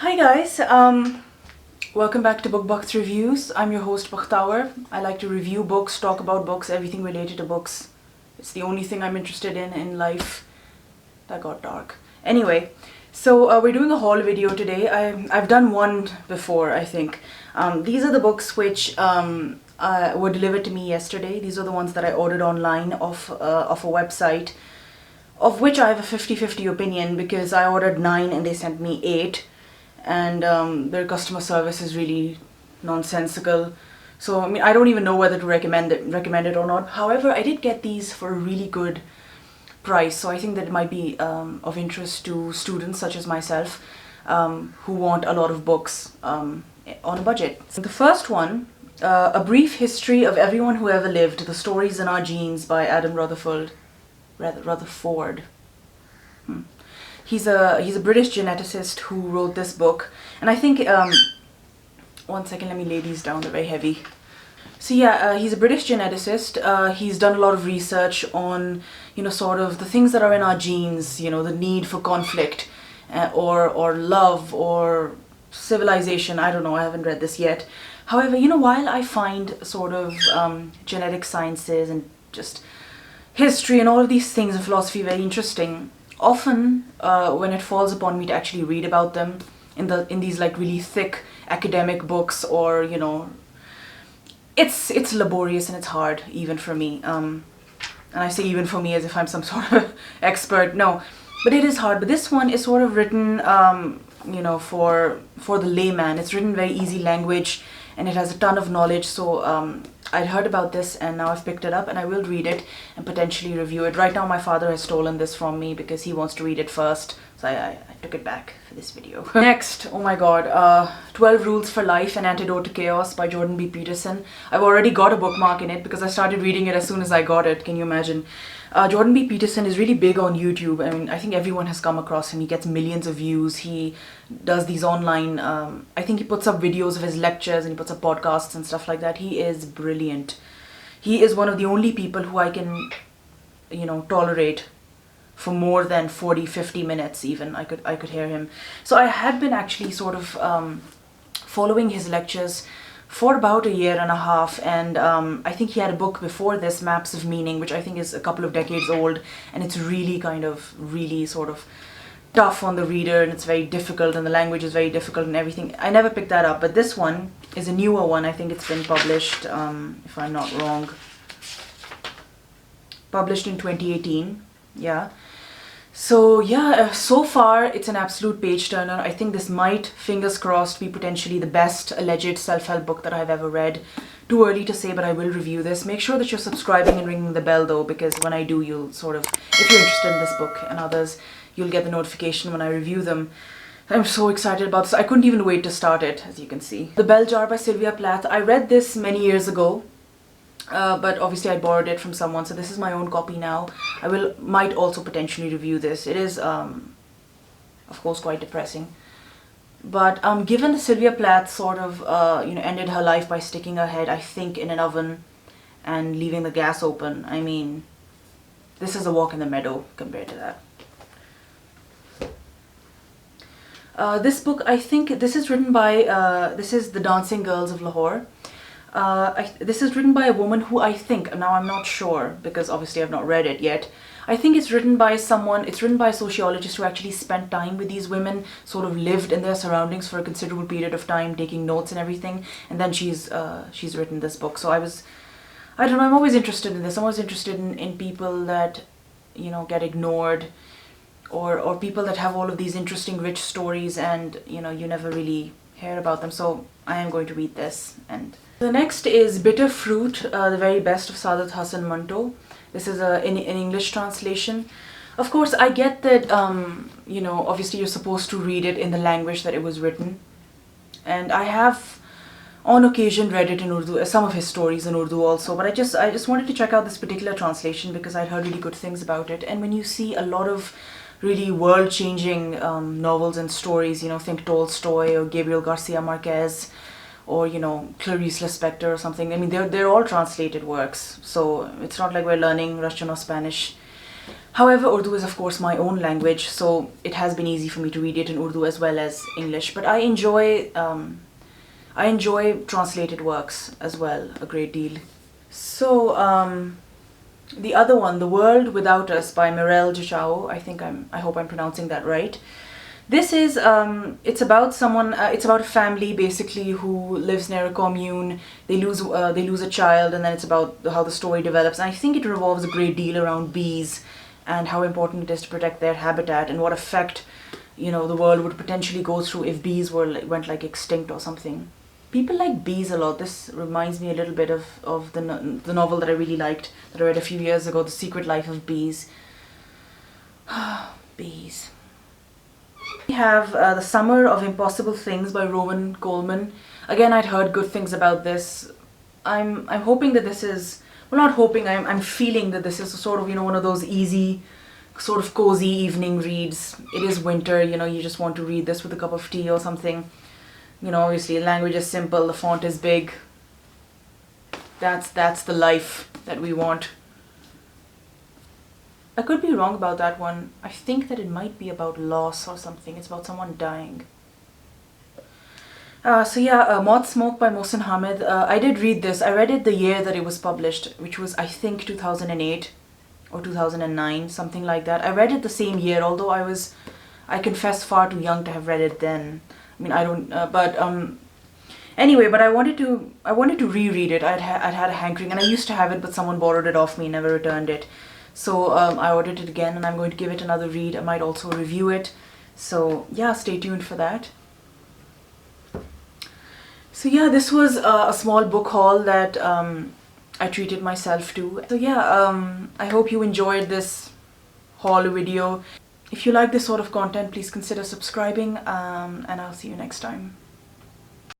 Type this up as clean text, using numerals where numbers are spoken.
Hi guys, welcome back to Book Bakht Reviews. I'm your host Bakhtawar. I like to review books, talk about books, everything related to books. It's the only thing I'm interested in life. That got dark. Anyway, so we're doing a haul video today. I've done one before, I think. These are the books which were delivered to me yesterday. These are the ones that I ordered online off a website, of which I have a 50-50 opinion because I ordered 9 and they sent me 8. And their customer service is really nonsensical. So I mean, I don't even know whether to recommend it or not. However, I did get these for a really good price, so I think that it might be of interest to students such as myself who want a lot of books on a budget. The first one, A Brief History of Everyone Who Ever Lived: The Stories in Our Genes by Adam Rutherford. He's a British geneticist who wrote this book, and I think one second, let me lay these down, they're very heavy. So yeah, he's a British geneticist. He's done a lot of research on, sort of the things that are in our genes, the need for conflict or love or civilization. I don't know, I haven't read this yet. However, while I find sort of genetic sciences and just history and all of these things and philosophy very interesting, often when it falls upon me to actually read about them in these like really thick academic books, or it's laborious and it's hard even for me, and I say even for me as if I'm some sort of expert. No, but it is hard. But this one is sort of written for the layman. It's written in very easy language and it has a ton of knowledge. So I'd heard about this and now I've picked it up and I will read it and potentially review it. Right now my father has stolen this from me because he wants to read it first, so I took it back for this video. Next, oh my god, 12 Rules for Life: An Antidote to Chaos by Jordan B. Peterson. I've already got a bookmark in it because I started reading it as soon as I got it. Can you imagine? Jordan B. Peterson is really big on YouTube. I mean, I think everyone has come across him. He gets millions of views. He does these online, I think he puts up videos of his lectures and he puts up podcasts and stuff like that. He is brilliant. He is one of the only people who I can, tolerate for more than 40-50 minutes even. I could hear him. So I had been actually sort of following his lectures for about a year and a half, and I think he had a book before this, Maps of Meaning, which I think is a couple of decades old, and it's really really sort of tough on the reader, and it's very difficult, and the language is very difficult and everything. I never picked that up, but this one is a newer one. I think it's been published, if I'm not wrong, published in 2018, yeah. So yeah, so far it's an absolute page turner. I think this might, fingers crossed, be potentially the best alleged self-help book that I've ever read. Too early to say, but I will review this. Make sure that you're subscribing and ringing the bell though, because when I do, you'll sort of, if you're interested in this book and others, you'll get the notification when I review them. I'm so excited about this. I couldn't even wait to start it, as you can see. The Bell Jar by Sylvia Plath. I read this many years ago. But obviously I borrowed it from someone, so this is my own copy now. I might also potentially review this. It is, of course, quite depressing. But given that Sylvia Plath sort of, ended her life by sticking her head, I think, in an oven and leaving the gas open, I mean, this is a walk in the meadow compared to that. This book, I think, this is written by, this is The Dancing Girls of Lahore. This is written by a woman who I think, now I'm not sure because obviously I've not read it yet, I think it's written by someone, it's written by a sociologist who actually spent time with these women, sort of lived in their surroundings for a considerable period of time, taking notes and everything, and then she's written this book. So I don't know, I'm always interested in this. I'm always interested in people that, get ignored, or people that have all of these interesting rich stories and, you never really hear about them. So I am going to read this. And the next is Bitter Fruit, the Very Best of Saadat Hasan Manto. This is an English translation. Of course, I get that, obviously you're supposed to read it in the language that it was written. And I have, on occasion, read it in Urdu, some of his stories in Urdu also. But I just wanted to check out this particular translation because I'd heard really good things about it. And when you see a lot of really world-changing novels and stories, think Tolstoy or Gabriel Garcia Marquez, or Clarice Lispector or something. I mean, they're all translated works, so it's not like we're learning Russian or Spanish. However, Urdu is of course my own language, so it has been easy for me to read it in Urdu as well as English. But I enjoy translated works as well a great deal. So the other one, The World Without Us by Mirelle Duchau. I hope I'm pronouncing that right. This is it's about someone. It's about a family basically who lives near a commune. They lose a child, and then it's about how the story develops. And I think it revolves a great deal around bees and how important it is to protect their habitat and what effect, you know, the world would potentially go through if bees went like extinct or something. People like bees a lot. This reminds me a little bit of the novel that I really liked that I read a few years ago, The Secret Life of Bees. Bees. We have The Summer of Impossible Things by Rowan Coleman. Again, I'd heard good things about this. I'm hoping that this is, well, not hoping, I'm feeling that this is sort of, you know, one of those easy, sort of cozy evening reads. It is winter, you know, you just want to read this with a cup of tea or something. You know, obviously the language is simple, the font is big. That's the life that we want. I could be wrong about that one. I think that it might be about loss or something. It's about someone dying. So yeah, Moth Smoked by Mohsin Hamid. I did read this. I read it the year that it was published, which was I think 2008 or 2009, something like that. I read it the same year, although I confess, far too young to have read it then. I mean, I don't, anyway, but I wanted to reread it. I'd had a hankering, and I used to have it, but someone borrowed it off me, never returned it. So I ordered it again, and I'm going to give it another read. I might also review it. So yeah, stay tuned for that. So yeah, this was a small book haul that I treated myself to. So yeah, I hope you enjoyed this haul video. If you like this sort of content, please consider subscribing, and I'll see you next time.